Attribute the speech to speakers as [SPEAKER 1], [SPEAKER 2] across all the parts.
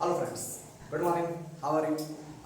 [SPEAKER 1] Hello friends, good morning, how are you.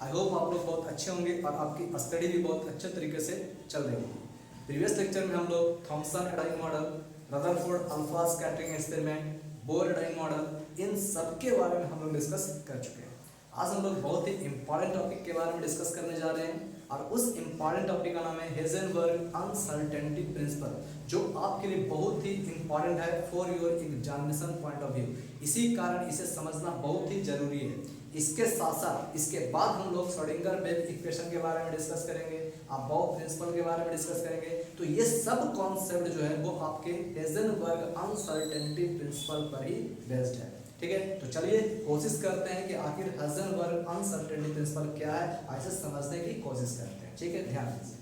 [SPEAKER 1] I hope आप लोग बहुत अच्छे होंगे और आपकी स्टडी भी बहुत अच्छे तरीके से चल रही होगी। प्रीवियस लेक्चर में हम लोग Thomson atom model, Rutherford alpha scattering experiment, Bohr atom model, इन सब के बारे में हम लोग डिस्कस कर चुके हैं। आज हम लोग बहुत ही इंपॉर्टेंट टॉपिक के बारे में डिस्कस करने जा रहे हैं और उस इंपॉर्टेंट टॉपिक का नाम है हेज़ेनबर्ग अनसर्टेनिटी प्रिंसिपल, जो आपके लिए बहुत ही इंपॉर्टेंट है for your examination point of view. इसी कारण इसे समझना बहुत ही जरूरी है। इसके साथ साथ इसके बाद हम लोग श्रोडिंगर वेव इक्वेशन के बारे में डिस्कस करेंगे, अबाउ प्रिंसिपल के बारे में डिस्कस करेंगे। तो ये सब कॉन्सेप्ट जो है वो आपके हेज़ेनबर्ग अनसर्टेनिटी प्रिंसिपल पर ही बेस्ड है। ठीक है, तो चलिए कोशिश करते हैं कि आखिर हेज़ेनबर्ग अनसर्टेनिटी प्रिंसिपल क्या है, ऐसे समझने की कोशिश करते हैं। ठीक है, ध्यान दीजिए।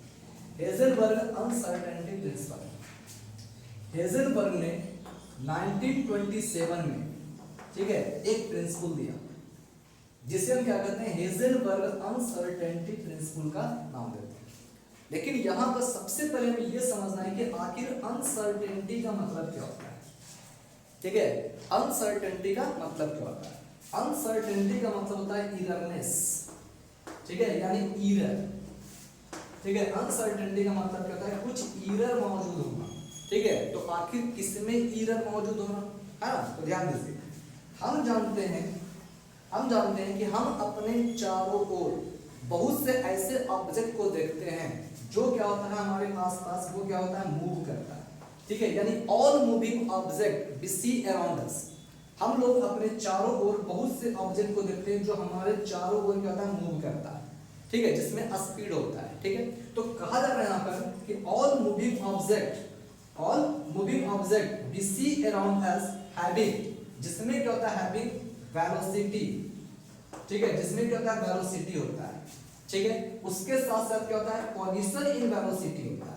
[SPEAKER 1] हेज़ेनबर्ग अनसर्टेनिटी प्रिंसिपल, हेज़ेनबर्ग ने 1927 में, ठीक है, एक प्रिंसिपल दिया जिसे हम क्या कहते हैं, हेज़ेनबर्ग अनसर्टेनिटी प्रिंसिपल का नाम देते हैं। लेकिन यहां पर सबसे पहले हमें यह समझना है कि आखिर अनसर्टेनिटी का मतलब क्या होता है। ठीक है, अनसर्टेनिटी का मतलब क्या होता है। अनसर्टेनिटी का मतलब होता है इररनेस। ठीक है, यानी इरर। ठीक है, अनसर्टेनिटी का मतलब क्या होता है, कुछ इरर मौजूद होना। ठीक है, तो आखिर किसमें इरर मौजूद होना है ना। तो ध्यान दीजिए, हम जानते हैं कि हम अपने चारों ओर बहुत से ऐसे ऑब्जेक्ट को देखते हैं जो क्या होता है, हमारे आसपास वो क्या होता है, मूव करता है। ठीक है, यानी all moving object we see around us. हम लोग अपने चारों ओर बहुत से ऑब्जेक्ट को देखते हैं जो हमारे चारों ओर क्या होता है, मूव करता है। ठीक है, जिसमें स्पीड होता है। ठीक है, तो कहा जा रहा है यहाँ पर कि all moving object we see around us having, जिसमें क्या होता है, हैविंग वेलोसिटी। ठीक है, जिसमें क्या होता है, वेलोसिटी होता है। ठीक है, उसके साथ साथ क्या होता है, पोजीशन इन वेलोसिटी होता है।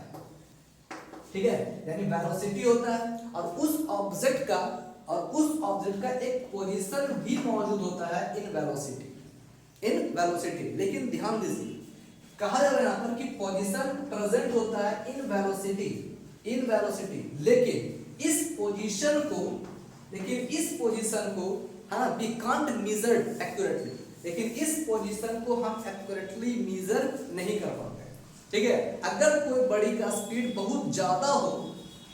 [SPEAKER 1] ठीक है, यानी वेलोसिटी होता है और उस ऑब्जेक्ट का एक पोजीशन भी मौजूद होता है इन वेलोसिटी। लेकिन ध्यान दीजिए, कहा जा रहा है यहाँ पर कि पोजीशन प्रेजेंट होता है इन वेलोसिटी, लेकिन इस पोजीशन को हाँ वी कांट मेजर एक्यूरेटली, लेकिन इस पोजीशन को हम एक्यूरेटली मेजर नहीं कर पाते। ठीक है, अगर कोई बड़ी का स्पीड बहुत ज्यादा हो,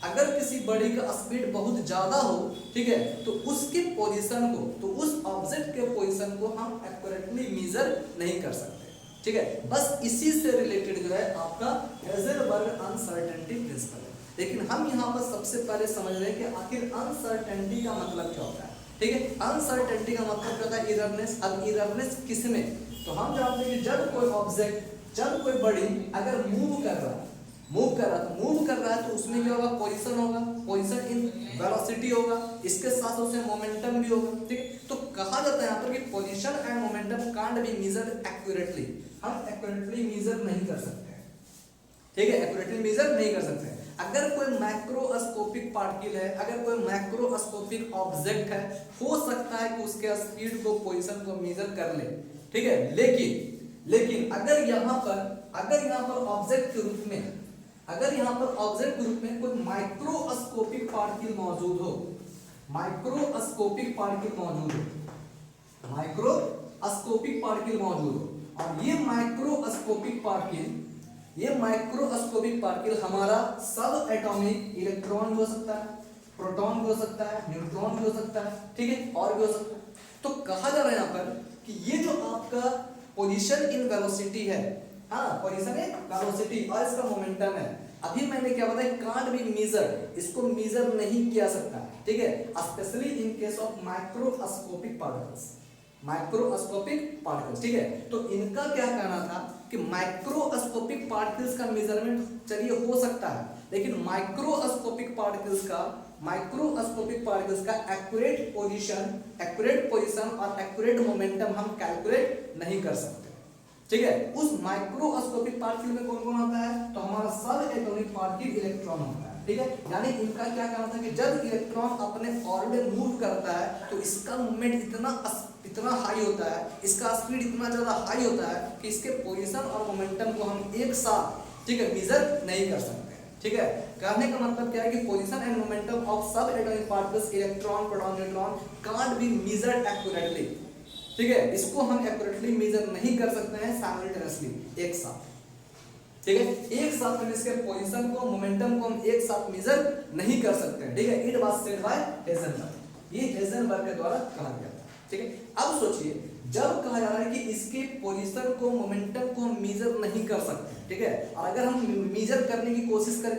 [SPEAKER 1] अगर किसी बड़ी का स्पीड बहुत ज्यादा हो, ठीक है, तो उसके पोजीशन को, तो उस ऑब्जेक्ट के पोजीशन को हम एक्यूरेटली मेजर नहीं कर सकते। ठीक है, बस इसी से रिलेटेड जो है आपका हेज़ेनबर्ग अनसर्टेनिटी प्रिंसिपल है। लेकिन हम यहाँ पर सबसे पहले समझ रहे हैं कि आखिर अनसर्टेनिटी का मतलब क्या होता है। ठीक है, अनसर्टेनिटी का मतलब क्या होता है, इररनेस। अब इररनेस किसमें, तो हम जानते हैं कि जब कोई बॉडी अगर मूव कर रहा है तो उसमें क्या होगा, पोजीशन होगा, पोजीशन इन वेलोसिटी होगा, इसके साथ उसमें मोमेंटम भी होगा। ठीक है, तो कहा जाता है यहाँ पर कि position and momentum can't be measured accurately, हम एक्यूरेटली मेजर नहीं कर सकते। ठीक है, एक्यूरेटली मेजर नहीं कर सकते। अगर कोई मैक्रोस्कोपिक पार्टिकल है, अगर कोई मैक्रोस्कोपिक ऑब्जेक्ट है, हो सकता है कि उसके स्पीड को, पोजीशन को मेजर कर ले। ठीक है, लेकिन अगर यहाँ पर ऑब्जेक्ट के रूप में कोई माइक्रोस्कोपिक पार्टिकल मौजूद हो, और ये माइक्रोस्कोपिक पार्टिकल हमारा सब एटॉमिक इलेक्ट्रॉन भी हो सकता है, प्रोटॉन भी हो सकता है, न्यूट्रॉन भी हो सकता है। ठीक है, और भी हो सकता है। तो कहा जा रहा है यहाँ पर कि ये जो आपका पोजीशन इन वेलोसिटी है, हाँ, पोजीशन इन वेलोसिटी और इसका मोमेंटम है, अभी मैंने क्या बताया, कांट बी मेजर, इसको मेजर नहीं किया सकता। ठीक है, specially in case of microscopic particles. ठीक है, तो इनका क्या कहना था कि माइक्रोस्कोपिक पार्टिकल्स का मेजरमेंट चलिए हो सकता है, लेकिन माइक्रोस्कोपिक पार्टिकल्स का एक्यूरेट पोजीशन और एक्यूरेट मोमेंटम हम कैलकुलेट नहीं कर सकते। ठीक है, उस माइक्रोस्कोपिक पार्टिकल में कौन कौन आता है, तो हमारा सब एटॉमिक पार्टिकल इलेक्ट्रॉन होता है। ठीक है, यानी इनका क्या कहना था कि जब इलेक्ट्रॉन अपने ऑर्बिट मूव करता है तो इसका मूवमेंट इतना हाई होता है, इसका स्पीड इतना ज्यादा हाई होता है कि इसके पोजीशन और मोमेंटम को हम एक साथ, ठीक है, मेजर नहीं कर सकते। ठीक है, कहने का मतलब क्या है कि पोजीशन एंड मोमेंटम ऑफ सब atomic particles electron, proton, neutron can't be measured accurately. ठीक है, इसको हम एक्यूरेटली मेजर नहीं कर सकते हैं साइमल्टेनियसली, एक साथ। ठीक है, एक साथ हम इसके पोजीशन को, मोमेंटम को हम एक साथ मेजर नहीं कर सकते हैं। ठीक है, it was said bye Heisenberg, ये हेजनबर्ग के द्वारा कहा गया था। ठीक है, अब सोचिए जब कहा जा रहा है कि इसके पोजीशन को, मोमेंटम को हम मेजर नहीं कर सकते, ठीक है, और अगर हम मेजर करने की कोशिश करें,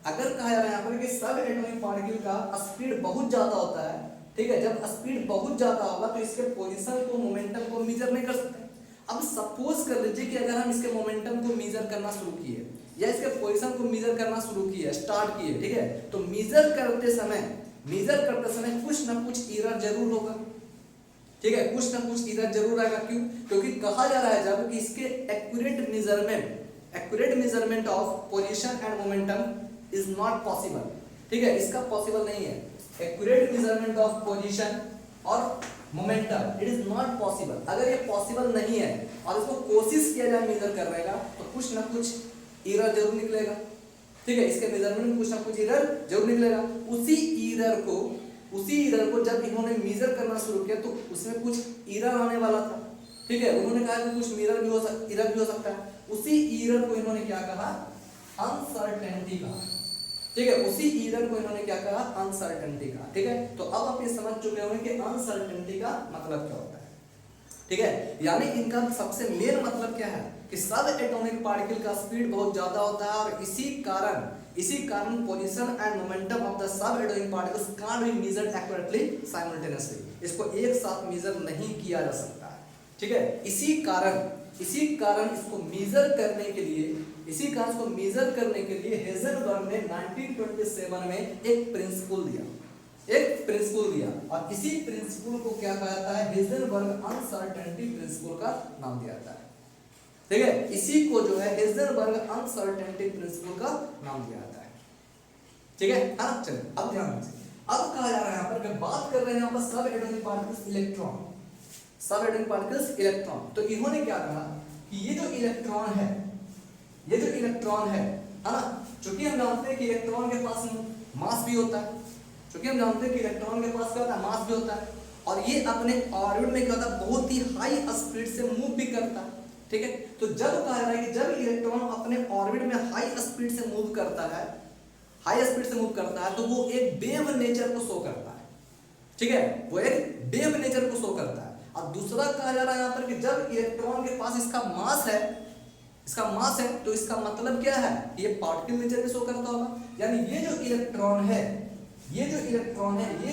[SPEAKER 1] अगर कहा जा रहा है यहाँ पर कि सब एटॉमिक पार्टिकल का स्पीड बहुत ज्यादा होता है, ठीक है, जब स्पीड बहुत ज्यादा होगा तो इसके पोजीशन को, मोमेंटम को मेजर नहीं कर सकते। अब सपोज कर लीजिए कि अगर हम इसके मोमेंटम को मेजर करना शुरू किए या इसके पोजीशन को मेजर करना शुरू किए, स्टार्ट किए, ठीक है, तो मेजर करते समय कुछ ना कुछ एरर जरूर होगा। ठीक है, कुछ ना कुछ एरर जरूर आएगा। क्यों? क्योंकि कहा जा रहा है जब कि इसके accurate measurement of position and momentum is not possible. ठीक है, इसका पॉसिबल नहीं है। एक्यूरेट मेजरमेंट ऑफ पोजीशन और momentum it is not possible. अगर ये पॉसिबल नहीं है और इसको कोशिश किया जाए मेजर करने का, तो कुछ ना कुछ एरर जरूर निकलेगा। ठीक है, इसके मेजरमेंट में कुछ ना कुछ एरर जरूर निकलेगा। उसी एरर को जब इन्होंने मेजर करना शुरू किया तो उसमें कुछ एरर आने वाला था। ठीक है, उन्होंने कहा कि कुछ एरर भी हो सकता है। उसी एरर को इन्होंने क्या कहा? अनसर्टेनिटी कहा। ठीक है, उसी एरर को इन्होंने क्या कहा? अनसर्टेनिटी कहा। ठीक है, तो अब आप ये समझ चुके होंगे कि अनसर्टेनिटी का मतलब क्या होता है। ठीक है, यानी इनका सबसे मेन मतलब क्या है कि सब एटॉमिक पार्टिकल का स्पीड बहुत ज्यादा होता है और इसी कारण position and momentum of the sub atomic particles can't be measured accurately simultaneously. इसको एक साथ मेजर नहीं किया जा सकता है। ठीक है, इसी कारण इसको मेजर करने के लिए हेजनबर्ग ने 1927 में एक प्रिंसिपल दिया और इसी प्रिंसिपल को क्या कहता है? हेजनबर्ग अनसर्टेनिटी प्रिंसिपल का नाम दिया जाता है। ठीक है, इसी को जो है हेजनबर्ग अनसर्टेनिटी प्रिंसिपल का नाम दिया जाता है। ठीक है, चलिए अब ध्यान दीजिए। अब कहा जा रहा है यहाँ पर, बात कर रहे हैं यहाँ पर सब एटॉमिक पार्टिकल्स इलेक्ट्रॉन। तो इन्होंने क्या कहा कि ये जो इलेक्ट्रॉन है ना, चूंकि हम जानते हैं कि इलेक्ट्रॉन के पास मास भी होता है, मास भी होता है और ये अपने ऑर्बिट में क्या होता है? बहुत ही हाई स्पीड से मूव भी करता है। ठीक है, तो जब कहा जा रहा है कि जब इलेक्ट्रॉन अपने ऑर्बिट में हाई स्पीड से मूव करता है तो वो एक वेव नेचर को शो करता है। ठीक है, वो एक वेव नेचर को शो करता है। और दूसरा कहा जा रहा है यहाँ पर कि जब इलेक्ट्रॉन के पास इसका मास है तो इसका मतलब क्या है? ये पार्टिकल नेचर भी शो करता होगा। यानी ये जो इलेक्ट्रॉन है ये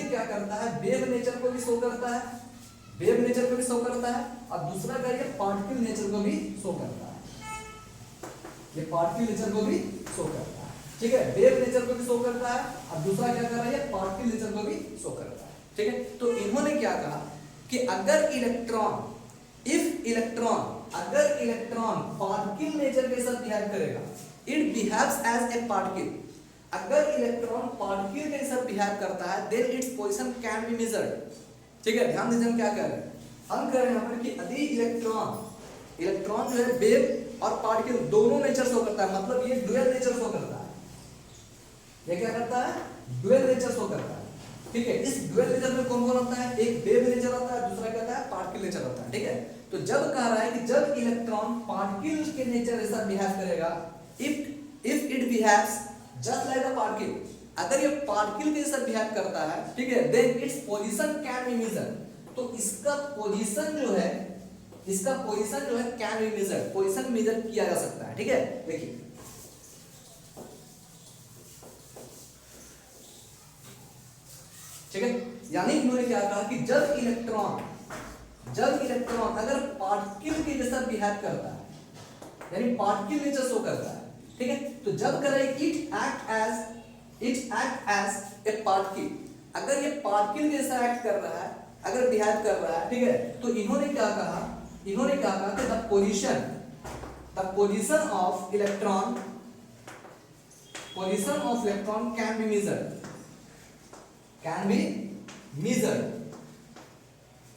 [SPEAKER 1] क्या करता है? वेव नेचर को भी शो करता है और दूसरा क्या है? पार्टिकल नेचर को भी शो करता है। ठीक है, वेव नेचर को भी शो करता है और दूसरा क्या कर रहा है? पार्टिकल नेचर को भी शो करता है। ठीक है, तो इन्होंने क्या कहा कि अगर इलेक्ट्रॉन पार्टिकल नेचर के साथ बिहेव करेगा, it behaves as a particle. अगर इलेक्ट्रॉन पार्टिकल के साथ बिहेव करता है, then its position can be measured. ठीक है, ध्यान दीजिए हम क्या कर रहे हैं? हम कह रहे हैं यहाँ पर कि यदि इलेक्ट्रॉन जो है वेव और पार्टिकल दोनों नेचर शो करता है, मतलब ये डुअल नेचर शो करता है। ये क्या करता है? डुअल नेचर शो करता है। ठीक है, इस डुअल नेचर में कौन होता है? एक वेव नेचर होता है, दूसरा क्या होता है? पार्टिकल नेचर होता है। ठीक है, तो जब कह रहा है कि जब इलेक्ट्रॉन पार्टिकल के नेचर के साथ बिहेव करेगा, if it behaves just like a particle, अगर ये पार्टिकल के साथ बिहेव करता है, ठीक है, then its position can be measured. तो इसका पोजीशन जो है can be measured, position measure किया जा सकता है। ठीक है, देखिए ठीक है, यानी इन्होंने क्या कहा कि जब इलेक्ट्रॉन अगर पार्टिकल के जैसा बिहेव करता है, यानी पार्टिकल नेचर शो करता है, ठीक है, तो जब कह रहे हैं it act as a particle, अगर ये पार्टिकल जैसा एक्ट कर रहा है, अगर बिहेव कर रहा है, ठीक है, तो इन्होंने क्या कहा कि the position of electron can be measured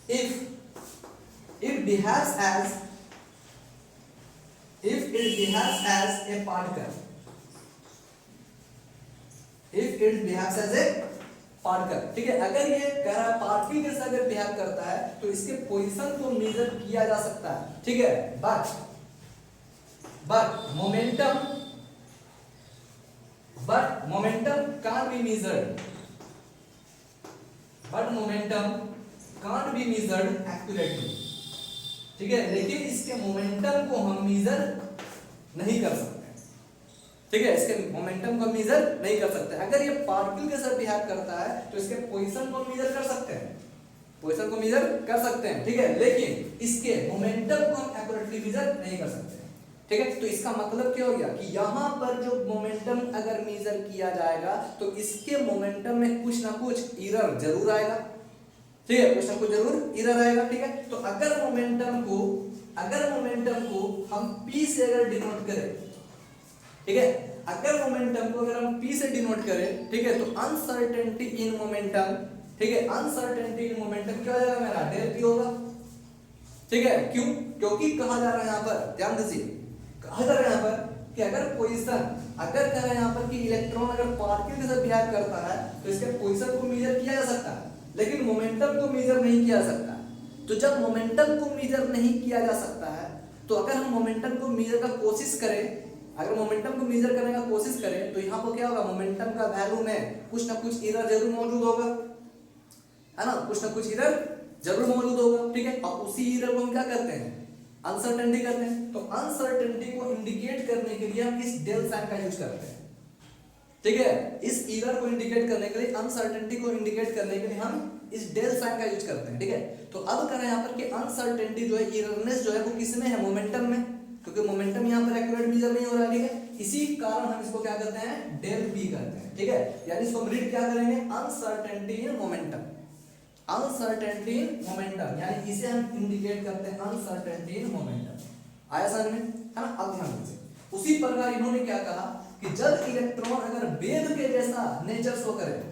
[SPEAKER 1] if it behaves as a particle, particle, ठीक है। अगर ये कह रहा है पार्टिकल के साथ अगर बिहेव करता है तो इसके पोजीशन को मेजर किया जा सकता है, ठीक है। But momentum can't be measured, but momentum can't be measured accurately, ठीक है। लेकिन इसके मोमेंटम को हम मेजर नहीं कर सकते, ठीक है। इसके मोमेंटम को मेजर नहीं कर सकते। अगर ये पार्टिकल के साथ बिहेव करता है तो इसके पोजीशन को मेजर कर सकते हैं, पोजीशन को मेजर कर सकते हैं, ठीक है। लेकिन इसके मोमेंटम को हम एक्यूरेटली मेजर नहीं कर सकते, ठीक है। तो इसका मतलब क्या हो गया कि यहां पर जो मोमेंटम अगर मेजर किया जाएगा तो इसके मोमेंटम में कुछ ना कुछ एरर जरूर आएगा, ठीक है। कुछ ना कुछ जरूर एरर आएगा, ठीक है। तो अगर मोमेंटम को हम p से अगर डिनोट करें, ठीक है, अगर मोमेंटम को अगर हम p से डिनोट करें, ठीक है, तो अनसर्टेनिटी इन मोमेंटम, ठीक है, अनसर्टेनिटी इन मोमेंटम क्या हो जाएगा मेरा डेल p होगा, ठीक है। क्यों? क्योंकि कहा जा रहा है यहां पर, ध्यान दीजिए, कहा जा रहा है यहां पर कि अगर पोजीशन, अगर कह रहा है यहां पर कि इलेक्ट्रॉन अगर पार्टिकल के साथ बिहेव करता है तो इसके पोजीशन को मेजर किया जा सकता है, लेकिन मोमेंटम को मेजर नहीं किया जा सकता। तो जब मोमेंटम को मेजर नहीं किया जा सकता है तो अगर हम मोमेंटम को मेजर का कोशिश करें, अगर मोमेंटम को मेजर करने का कोशिश करें तो यहाँ पर क्या होगा, मोमेंटम का वैल्यू में कुछ ना कुछ एरर जरूर मौजूद होगा, है ना, कुछ ना कुछ एरर जरूर मौजूद होगा, ठीक है। और उसी एरर को हम क्या करते हैं, अनसर्टेनिटी करते हैं। तो अनसर्टेनिटी को इंडिकेट करने के लिए हम इस डेल साइन का यूज करते हैं, ठीक है। इस एरर को इंडिकेट करने के लिए, अनसर्टेनिटी को इंडिकेट करने के लिए हम इस डेल साइन का यूज करते हैं, ठीक है। तो अब कह रहे हैं यहाँ पर कि अनसर्टेनिटी जो है, एररनेस जो है वो किसमें है, मोमेंटम में, क्योंकि मोमेंटम यहाँ पर एक्यूरेट मेजर नहीं हो रहा है, ठीक है। इसी कारण हम इसको क्या करते हैं, डेल p करते हैं, ठीक है। यानी इसको हम रीड क्या करेंगे, uncertainty in momentum, uncertainty in momentum, यानी इसे हम इंडिकेट करते हैं अनसर्टेनिटी इन मोमेंटम। आया समझ में, है ना। अब ध्यान दीजिए, उसी प्रकार इन्होंने क्या कहा कि जब इलेक्ट्रॉन अगर वेव के जैसा नेचर शो करे,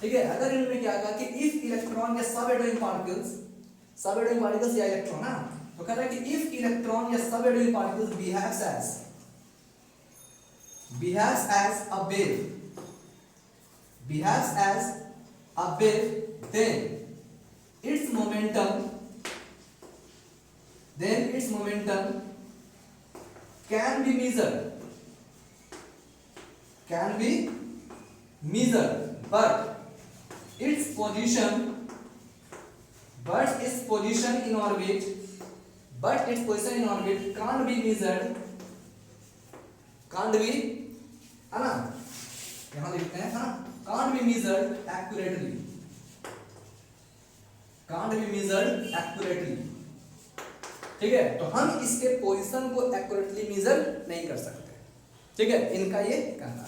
[SPEAKER 1] ठीक है, अगर इन्होंने क्या कहा कि इफ इलेक्ट्रॉन या सब एटॉमिक पार्टिकल्स या इलेक्ट्रॉन, ना, तो कहता है कि इफ इलेक्ट्रॉन या सब atomic particles behaves as a wave, then its momentum can be measured, but its position in orbit can't be measured, है ना, यहां लिखते हैं, है ना, can't be measured accurately, ठीक है। तो हम इसके पोजीशन को एक्यूरेटली मेजर नहीं कर सकते, ठीक है। इनका ये कहना है,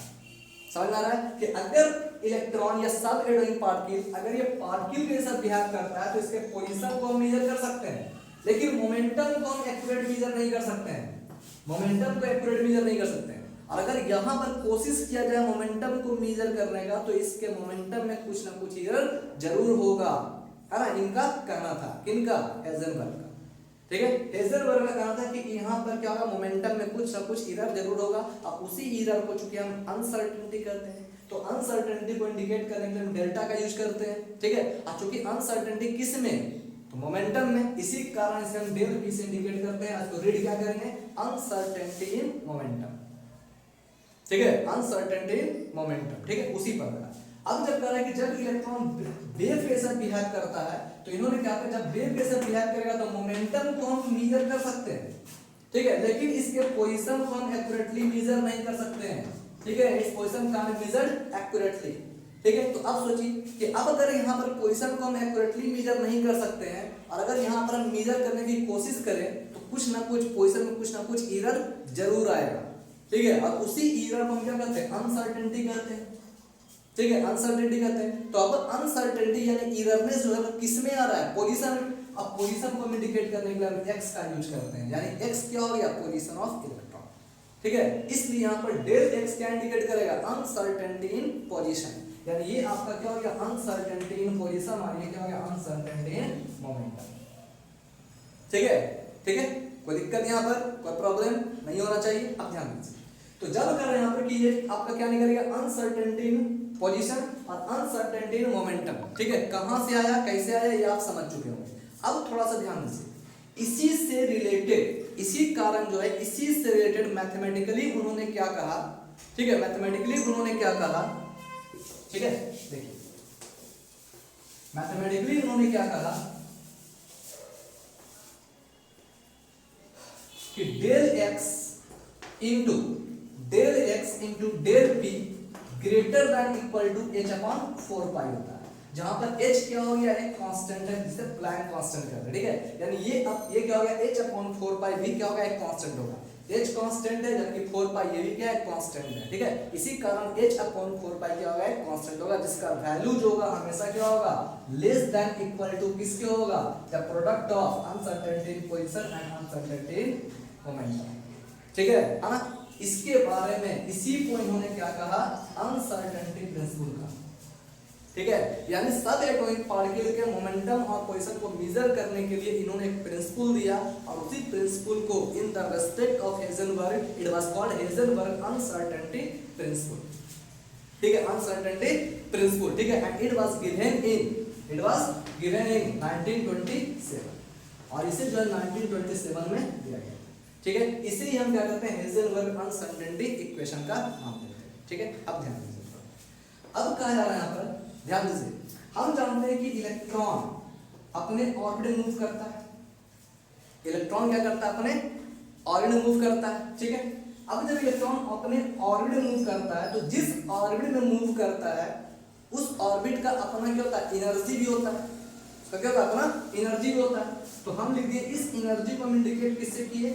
[SPEAKER 1] समझ में आ रहा है कि अगर इलेक्ट्रॉन या सब एटॉमिक पार्टिकल अगर ये पार्टिकल के साथ बिहेव करता है तो इसके पोजीशन को हम मेजर कर सकते हैं, लेकिन मोमेंटम को हम एक्यूरेट मेजर नहीं कर सकते हैं, मोमेंटम को एक्यूरेट मेजर नहीं कर सकते हैं। और अगर यहां पर कोशिश किया जाए मोमेंटम को मेजर करने का तो इसके मोमेंटम में कुछ ना कुछ एरर जरूर होगा, है ना। इनका कहना था, किनका, हेज़नबर्ग का, ठीक है। हेज़नबर्ग का कहना था कि यहाँ पर क्या होगा, मोमेंटम में कुछ ना कुछ एरर जरूर होगा। अब उसी एरर को चूंकि हम अनसर्टेनिटी करते हैं तो अनसर्टेनिटी को इंडिकेट करने के लिए हम डेल्टा का यूज करते हैं, ठीक है। और चूंकि अनसर्टेनिटी किस में, तो मोमेंटम में, इसी कारण से हम डेल p से इंडिकेट करते हैं। तो रीड क्या करेंगे, अनसर्टेनिटी इन मोमेंटम, ठीक है, अनसर्टेनिटी इन मोमेंटम, ठीक है। उसी प्रकार अब जब कह रहा है कि जब इलेक्ट्रॉन वेव के साथ बिहेव करता है तो इन्होंने क्या कहा, जब वेव के साथ बिहेव करेगा तो मोमेंटम को हम मेजर कर सकते हैं, ठीक है, लेकिन इसके पोजीशन को हम एक्यूरेटली मेजर नहीं कर सकते हैं, ठीक है। इस पोजीशन का हम मेजर एक्यूरेटली, ठीक है। तो अब सोचिए कि अब अगर यहाँ पर पोजीशन को हम एक्यूरेटली मेजर नहीं कर सकते हैं और अगर यहाँ पर हम मेजर करने की कोशिश करें तो कुछ ना कुछ पोजीशन में कुछ ना कुछ एरर जरूर आएगा, ठीक है। और उसी एरर को हम क्या करते हैं, अनसर्टेनिटी करते हैं, ठीक है, अनसर्टेनिटी करते हैं। तो अब अनसर्टेनिटी यानी एररनेस जो है वो किस में आ रहा है, पोजीशन में। अब पोजीशन को इंडिकेट करने के लिए हम x का यूज करते हैं, यानी x क्या हो गया, पोजीशन ऑफ इलेक्ट्रॉन, ठीक है। इसलिए यहाँ पर डेल x क्या इंडिकेट करेगा, अनसर्टेनिटी इन पोजीशन, यानी ये आपका क्या हो गया, अनसर्टेनिटी इन पोजीशन, और ये क्या हो गया, अनसर्टेनिटी इन मोमेंटम, ठीक है, ठीक है। कोई दिक्कत यहाँ पर, कोई प्रॉब्लम नहीं होना चाहिए। अब ध्यान दीजिए, तो जब कर रहे हैं यहाँ पर कि ये आपका क्या निकलेगा, अनसर्टेनिटी इन पोजीशन और अनसर्टेनिटी इन मोमेंटम। ठीक है, कहां से आया कैसे आया ये आप समझ चुके होंगे। अब थोड़ा सा ध्यान दीजिए, इसी से रिलेटेड, इसी कारण जो है इसी से रिलेटेड मैथमेटिकली उन्होंने क्या कहा। ठीक है, मैथमेटिकली उन्होंने क्या कहा, ठीक है देखिए मैथमेटिकली उन्होंने क्या कहा कि del x into del p greater than equal to h upon 4 pi होता है, जहां पर h क्या हो गया, एक कांस्टेंट है जिसे प्लैंक कांस्टेंट कहते हैं। ठीक है, यानी ये क्या हो गया, h अपॉन 4 पाई भी क्या होगा, एक कांस्टेंट होगा। h कांस्टेंट है जबकि 4 पाई ये भी क्या है, कांस्टेंट है। ठीक है, इसी कारण h अपॉन 4 पाई क्या होगा, एक कांस्टेंट होगा, जिसका वैल्यू जो होगा हमेशा क्या होगा, लेस देन इक्वल टू किसके होगा, the product of uncertainty in position and uncertainty in momentum. ठीक है ना, इसके बारे में इसी को इन्होंने क्या कहा, अनसर्टेनिटी प्रिंसिपल का। ठीक है, यानी सब एटॉमिक पार्टिकल के मोमेंटम और पोजीशन को मेजर करने के लिए इन्होंने एक प्रिंसिपल दिया, और उसी प्रिंसिपल को in the respect of Heisenberg it was called Heisenberg uncertainty principle. ठीक है, अनसर्टेनिटी प्रिंसिपल। ठीक है, and it was given in 1927, और इसे जो है 1927 में दिया गया। ठीक है, इसे ही हम क्या करते हैं, हेजनबर्ग अनसर्टेनिटी इक्वेशन का नाम देते हैं। ठीक है, अब ध्यान दीजिए, अब कहा जा रहा है यहाँ पर ध्यान दीजिए, हम जानते हैं कि इलेक्ट्रॉन अपने ऑर्बिट मूव करता है। इलेक्ट्रॉन क्या करता है, अपने ऑर्बिट मूव करता है। ठीक है, अब जब इलेक्ट्रॉन अपने ऑर्बिट मूव करता है, तो जिस ऑर्बिट में मूव करता है उस ऑर्बिट का अपना क्या होता है, एनर्जी भी होता है। उसका क्या होता है, अपना एनर्जी भी होता है। तो हम लिख दिए, इस एनर्जी को हम इंडिकेट किससे किए,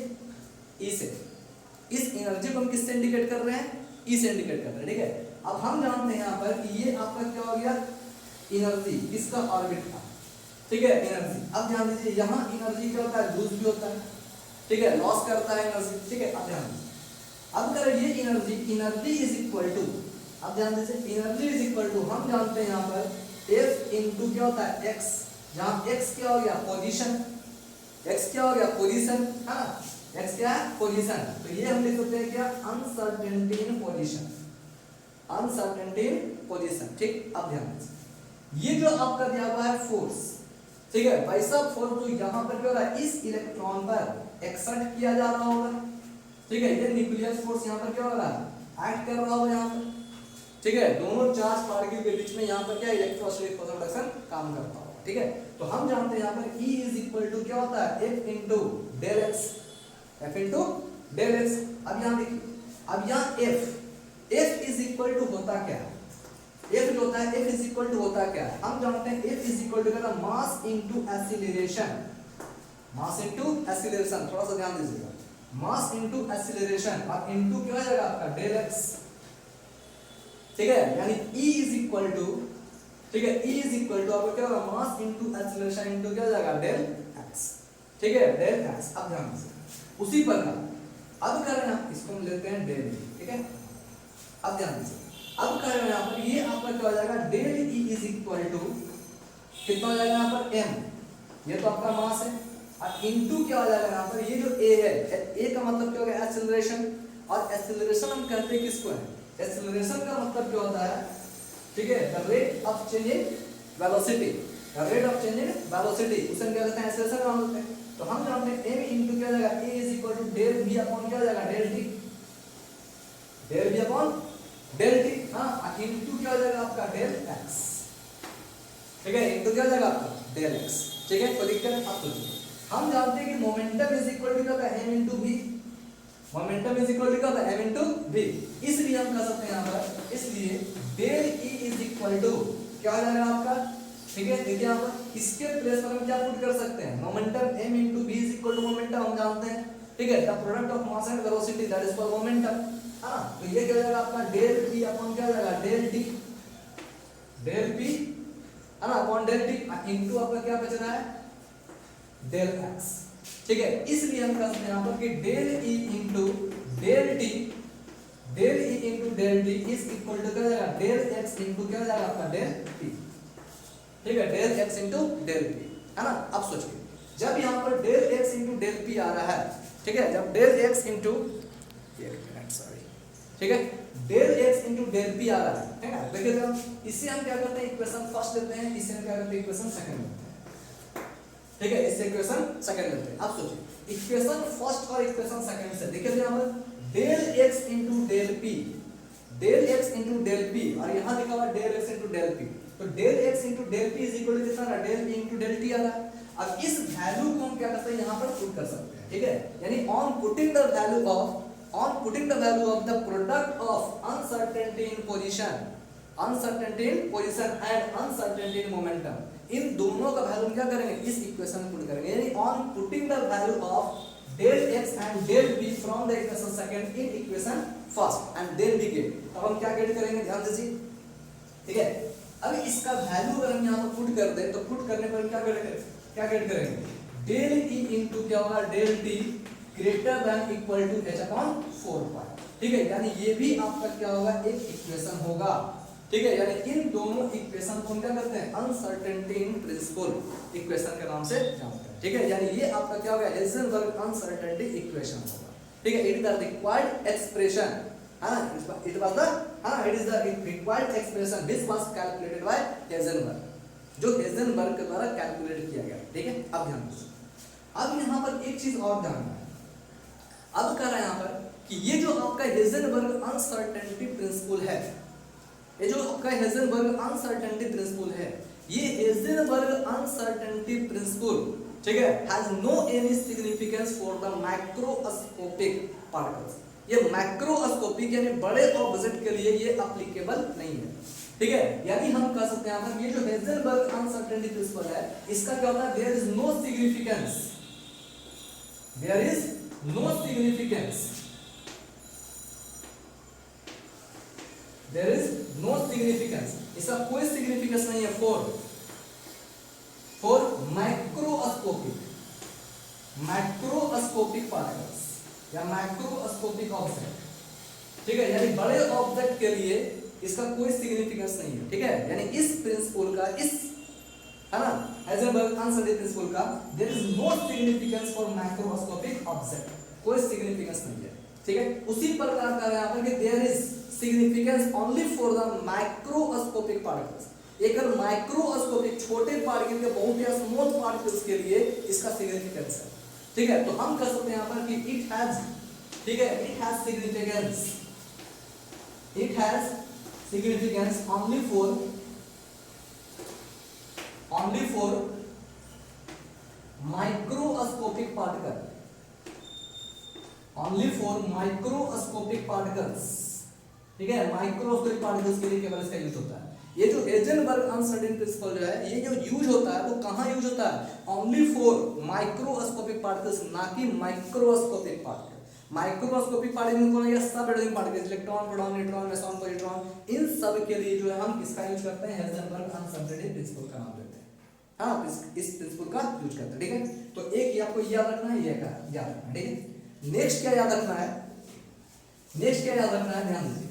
[SPEAKER 1] ई से। इस एनर्जी को हम किससे इंडिकेट कर रहे हैं, ई से इंडिकेट कर रहे हैं। ठीक है, अब हम जानते हैं यहाँ पर कि ये आपका क्या हो गया, एनर्जी किसका, ऑर्बिट का। ठीक है, एनर्जी। अब ध्यान दीजिए, यहाँ एनर्जी क्या होता है, लूज भी होता है। ठीक है, लॉस करता है एनर्जी। ठीक है, अब ध्यान दीजिए, अब करें ये एनर्जी इज इक्वल टू, अब ध्यान दीजिए, एनर्जी इज इक्वल टू, हम जानते हैं यहाँ पर एफ इंटू क्या होता है, एक्स, जहाँ एक्स क्या हो गया, पोजीशन, एक्स क्या हो गया, पोजीशन है ना, एक्स क्या है, पोजीशन। तो ये हम लिख सकते हैं क्या, अनसर्टेनिटी इन पोजीशन, अनसर्टेनिटी इन पोजीशन। ठीक, अब ध्यान दीजिए, ये जो आपका दिया हुआ है फोर्स, ठीक है, वैसा फोर्स जो यहाँ पर क्या हो रहा है, इस इलेक्ट्रॉन पर एक्सर्ट किया जा रहा होगा। ठीक है, ये न्यूक्लियर फोर्स यहाँ पर क्या हो रहा है, एक्ट कर रहा होगा यहाँ पर। ठीक है, दोनों चार्ज पार्टिकल के बीच में यहाँ पर क्या, इलेक्ट्रोस्टैटिक प्रोडक्शन काम करता होगा। ठीक है, तो हम जानते हैं यहाँ पर E इज इक्वल टू क्या होता है, F into del x, F into del x. अब यहाँ देखिए, अब यहाँ F इज इक्वल टू होता क्या है, F जो होता है, F इज इक्वल टू होता क्या है, हम जानते हैं F इज इक्वल टू क्या है, mass into acceleration, mass into acceleration. थोड़ा सा ध्यान दीजिएगा, मास इंटू एक्सीलरेशन और इंटू क्या हो जाएगा आपका, डेल एक्स। ठीक है, यानी E इज इक्वल टू, ठीक है, E इज इक्वल टू आपको क्या होगा, मास इंटू एक्सीलरेशन इंटू क्या हो जाएगा, डेल एक्स। ठीक है, डेल एक्स। अब ध्यान दीजिए, उसी प्रकार अब कर रहे हैं, इसको हम लेते हैं डेल E। ठीक है, अब ध्यान दीजिए, अब कर रहे हैं यहाँ पर, ये आपका क्या हो जाएगा, del E is equal to कितना हो जाएगा यहाँ पर, m, ये तो आपका मास है, और इनटू क्या हो जाएगा यहाँ पर, ये जो a है, a का मतलब क्या हो गया, एक्सीलरेशन। और एक्सीलरेशन हम कहते हैं किसको है, एक्सीलरेशन का मतलब क्या होता है, ठीक है, the rate of change in velocity, the rate of change in velocity, उसे हम क्या कहते हैं, एक्सीलरेशन का मतलब है। तो हम जानते हैं m इनटू क्या हो जाएगा, a is equal to del v upon क्या हो जाएगा, del t, del v upon del t। हां, इनटू क्या हो जाएगा आपका, डेल x। ठीक है, इनटू क्या हो जाएगा आपका, डेल x। ठीक है, कोई दिक्कत अब तो हम जानते हैं कि मोमेंटम इज इक्वल टू क्या होता है, m into v, momentum is equal to क्या होता है, m इनटू v। इसलिए हम कह सकते हैं यहां पर, इसलिए del e is equal to क्या हो जाएगा आपका, ठीक है, देखिए यहां पर इसके प्लेस पर हम क्या पुट कर सकते हैं, momentum m into v is equal to momentum हम जानते हैं। ठीक है, the product of mass and velocity that is called momentum. हां, तो ये क्या हो जाएगा आपका, डेल p अपॉन क्या हो जाएगा, डेल t, डेल p है ना अपॉन डेल t इनटू आपका क्या बच रहा है, डेल x। ठीक है, इसलिए हम कह सकते हैं यहां पर कि del e into del t, del e into del t is equal to क्या हो जाएगा, डेल x इनटू क्या हो जाएगा आपका, डेल t। ठीक है, del x into del p, है ना। अब सोचिए, जब यहां पर del x into del p आ रहा है, ठीक है, जब डेल x इनटू, एक मिनट सॉरी, ठीक है, del x into del p आ रहा है ना। देखिए जरा, इसे हम क्या करते हैं, इक्वेशन फर्स्ट लेते हैं, इसे हम क्या करते हैं, इक्वेशन सेकंड लेते हैं। ठीक है, इससे इक्वेशन सेकंड लेते हैं। अब सोचिए इक्वेशन फर्स्ट और इक्वेशन सेकंड से, देखिए यहाँ पर del x into del p, del x into del p, और यहाँ लिखा हुआ del x into del p, तो del x into del p is equal to कितना आ रहा है, del p into del t आ रहा है। अब इस वैल्यू को हम क्या करते हैं, यहाँ पर पुट कर सकते हैं। ठीक है, यानी on putting the value of the product of uncertainty in position and uncertainty in momentum, इन दोनों का वैल्यू हम क्या करेंगे, इस इक्वेशन में पुट करेंगे। यानी on putting the value of del x and del p from the equation second in equation first and then we get, अब हम क्या गेट करेंगे, ध्यान दीजिए। ठीक है, अभी इसका वैल्यू अगर हम यहाँ पर पुट कर दें तो पुट करने पर क्या गेट करेंगे, डेल ई इंटू क्या होगा, del t greater than equal to h upon 4 pi. ठीक है, यानी ये भी आपका क्या होगा, एक इक्वेशन होगा। ठीक है, यानी इन दोनों इक्वेशन को हम क्या करते हैं, अनसर्टेनिटी इन प्रिंसिपल इक्वेशन के नाम से जानते हैं। ठीक है, यानी ये आपका क्या होगा, हेल्जेनबर्ग अनसर्टेनिटी इक्वेशन होगा। ठीक है, it is the required expression, है ना, इट वाज द, है ना, it is the required expression which was calculated by Heisenberg, जो हेल्जेनबर्ग के द्वारा कैलकुलेट किया गया। ठीक है, अब ध्यान दीजिए, अब यहाँ पर एक चीज और ध्यान रखना, अब कह रहा है यहाँ पर कि ये जो आपका हेल्जेनबर्ग अनसर्टेनिटी प्रिंसिपल है, ये जो आपका हेल्जेनबर्ग अनसर्टेनिटी प्रिंसिपल है, ये हेल्जेनबर्ग अनसर्टेनिटी प्रिंसिपल, ठीक है, has no any significance for the macroscopic particles. ये मैक्रोस्कोपिक यानी बड़े ऑब्जेक्ट के लिए ये एप्लीकेबल नहीं है। ठीक है, यानी हम कह सकते हैं यहाँ पर ये जो हेल्जेनबर्ग अनसर्टेनिटी प्रिंसिपल है, इसका क्या होता है, there is no significance, there is no significance, there is no significance, इसका कोई सिग्निफिकेंस नहीं है for मैक्रोस्कोपिक पार्टिकल्स या मैक्रोस्कोपिक ऑब्जेक्ट। ठीक है, यानी बड़े ऑब्जेक्ट के लिए इसका कोई सिग्निफिकेंस नहीं है। ठीक है, यानी इस प्रिंसिपल का, इस, है ना, हेल्जेनबर्ग अनसर्टेनिटी प्रिंसिपल का there is no significance for macroscopic object, कोई सिग्निफिकेंस नहीं है। ठीक है, उसी प्रकार का यहाँ पर कि there is significance only for the microscopic particles. एक माइक्रोस्कोपिक छोटे पार्टिकल के, बहुत ही स्मॉल पार्टिकल्स के लिए इसका सिग्निफिकेंस है। ठीक है, तो हम कह सकते हैं यहाँ पर कि इट हैज, ठीक है, it has significance only for microscopic particle, only for microscopic particles. ठीक है, माइक्रोस्कोपिक पार्टिकल्स के लिए केवल इसका यूज होता है। ये जो हेल्जेनबर्ग अनसर्टेनिटी प्रिंसिपल जो है, ये जो यूज होता है वो कहाँ यूज होता है, ओनली फॉर माइक्रोस्कोपिक पार्टिकल्स, ना कि माइक्रोस्कोपिक पार्टिकल। माइक्रोस्कोपिक पार्टिकल कौन है, subatomic particles, electron, proton, neutron, meson, positron, इन सब के लिए जो है हम किसका यूज करते हैं, हेल्जेनबर्ग अनसर्टेनिटी प्रिंसिपल का नाम देते हैं। हाँ, इस प्रिंसिपल का यूज करते हैं। ठीक है, तो एक आपको याद रखना है, ये का याद रखना है। ठीक है, नेक्स्ट क्या याद रखना है, ध्यान दीजिए।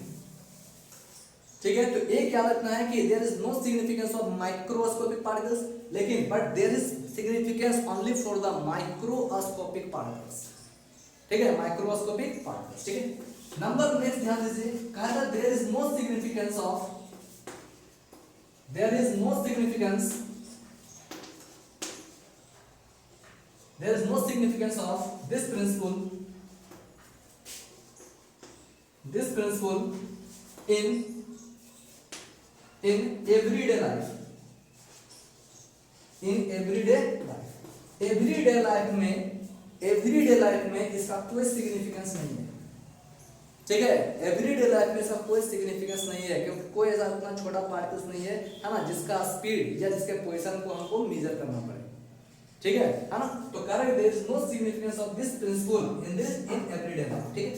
[SPEAKER 1] ठीक है, तो एक याद रखना है कि there is no significance of microscopic particles, लेकिन but there is significance only for the microscopic particles. ठीक है, माइक्रोस्कोपिक पार्टिकल्स। ठीक है, नंबर नेक्स्ट ध्यान दीजिए, कहा था there is no significance of this principle in everyday life, everyday life में इसका कोई सिग्निफिकेंस नहीं है। ठीक है, एवरीडे लाइफ में इसका कोई सिग्निफिकेंस नहीं है, क्योंकि कोई ऐसा उतना छोटा पार्टिकल्स नहीं है, है ना, जिसका स्पीड या जिसके पोजीशन को हमको मेजर करना पड़े। ठीक है ना, तो correct, there is no significance of this principle in everyday life. ठीक है,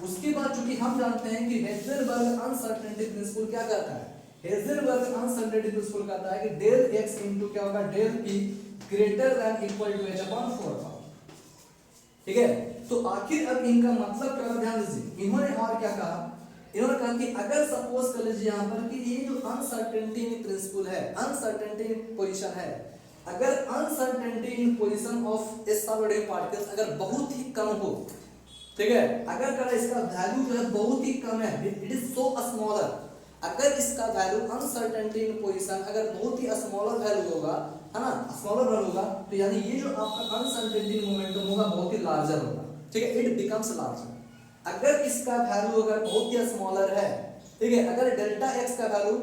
[SPEAKER 1] उसके बाद चूंकि हम जानते हैं कि हेल्जेनबर्ग अनसर्टेनिटी प्रिंसिपल क्या कहता है, हेल्जेनबर्ग अनसर्टेनिटी प्रिंसिपल कहता है कि डेल एक्स इनटू क्या होगा, del p greater than equal to h upon 4। ठीक है, तो आखिर अब इनका मतलब क्या, ध्यान दीजिए, इन्होंने और क्या कहा, इन्होंने कहा कि अगर सपोज कर लीजिए यहाँ पर कि ये जो अनसर्टेनिटी प्रिंसिपल है, अनसर्टेनिटी पोजीशन है, अगर अनसर्टेनिटी इन पोजीशन ऑफ ए सब एटॉमिक पार्टिकल्स अगर बहुत ही कम हो, ठीक है। अगर करा इसका वैल्यू जो है बहुत ही कम है, इट इज सो स्मॉलर, अगर इसका वैल्यू अनसर्टेनिटी इन पोजीशन अगर बहुत ही स्मॉलर वैल्यू होगा, है ना, स्मॉलर वैल्यू होगा, तो यानी ये जो आपका अनसर्टेनिटी इन मोमेंटम होगा बहुत ही लार्जर होगा, ठीक है, इट बिकम्स लार्जर। अगर इसका वैल्यू अगर बहुत ही स्मॉलर है, ठीक है, अगर डेल्टा एक्स का वैल्यू,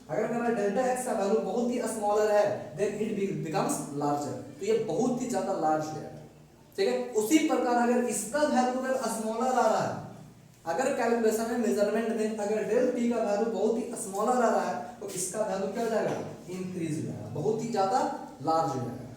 [SPEAKER 1] अगर हमारा डेल्टा एक्स का वैल्यू बहुत ही स्मॉलर है, देन इट बिकम्स लार्जर, तो ये बहुत ही ज्यादा लार्ज है, ठीक है। उसी प्रकार अगर इसका वैल्यू अगर स्मॉलर आ रहा है, अगर कैलकुलेशन में मेजरमेंट में अगर डेल टी का वैल्यू बहुत ही स्मॉलर आ रहा है, तो इसका वैल्यू क्या हो जाएगा, इंक्रीज हो जाएगा, बहुत ही ज्यादा लार्ज हो जाएगा,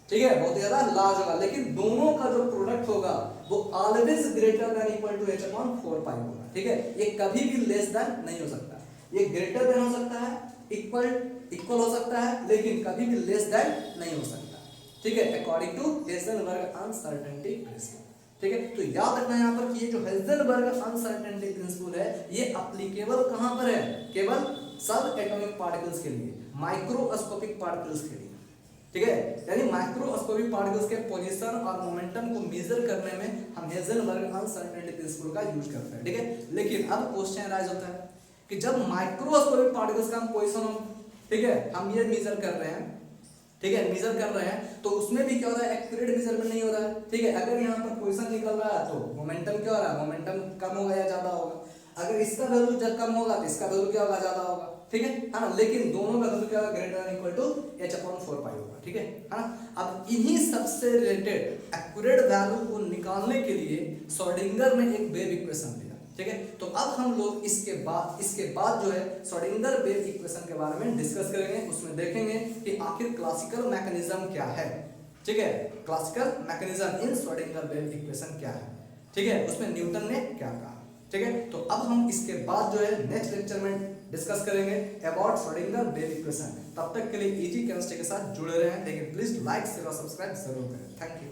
[SPEAKER 1] ठीक है, बहुत ही ज्यादा लार्ज होगा। लेकिन दोनों का जो प्रोडक्ट होगा वो always greater than equal to h upon 4 pi होगा, ठीक है, ये कभी भी लेस देन नहीं हो सकता, ये ग्रेटर देन हो सकता है, इक्वल हो सकता है, लेकिन कभी भी लेस देन नहीं हो सकता, ठीक है, अकॉर्डिंग टू हेज़ेनबर्ग अनसर्टेनिटी प्रिंसिपल, ठीक है। तो याद रखना यहाँ पर कि ये जो हेज़ेनबर्ग अनसर्टेनिटी प्रिंसिपल है ये एप्लीकेबल कहाँ पर है, केवल सब एटॉमिक पार्टिकल्स के लिए, माइक्रोस्कोपिक पार्टिकल्स के लिए, ठीक है, यानी माइक्रोस्कोपिक पार्टिकल्स के पोजीशन और मोमेंटम को मेजर करने में हम हेज़ेनबर्ग अनसर्टेनिटी प्रिंसिपल का यूज करते हैं, ठीक है। लेकिन अब क्वेश्चन राइज होता है कि जब माइक्रोस्कोपिक पार्टिकल्स का हम पोजीशन, ठीक है, हम ये मेजर कर रहे हैं, ठीक है, मेजर कर रहे हैं, तो उसमें भी क्या हो रहा है, एक्यूरेट मेजरमेंट नहीं हो रहा है, ठीक है। अगर यहाँ पर पोजीशन निकल रहा है तो मोमेंटम क्या हो रहा है, मोमेंटम कम होगा या ज्यादा होगा, अगर इसका वैल्यू जब कम होगा तो इसका वैल्यू क्या होगा, ज्यादा होगा, ठीक है ना। लेकिन दोनों का वैल्यू क्या होगा, greater than equal to h upon 4 pi होगा, ठीक है ना। अब इन्हीं सबसे रिलेटेड एक्यूरेट वैल्यू को निकालने के लिए श्रोडिंगर ने एक वेव इक्वेशन दिया, ठीक है। तो अब हम लोग इसके बाद जो है श्रोडिंगर वेव इक्वेशन के बारे में डिस्कस करेंगे, उसमें देखेंगे कि आखिर क्लासिकल मैकेनिज्म क्या है, ठीक है, classical mechanism in Schrodinger wave equation क्या है, ठीक है, उसमें न्यूटन ने क्या कहा, ठीक है। तो अब हम इसके बाद जो है नेक्स्ट लेक्चर में डिस्कस करेंगे अबाउट श्रोडिंगर वेव इक्वेशन। तब तक के लिए इजी केमिस्ट्री के साथ जुड़े रहें, लेकिन प्लीज लाइक शेयर और सब्सक्राइब जरूर करें। Thank you.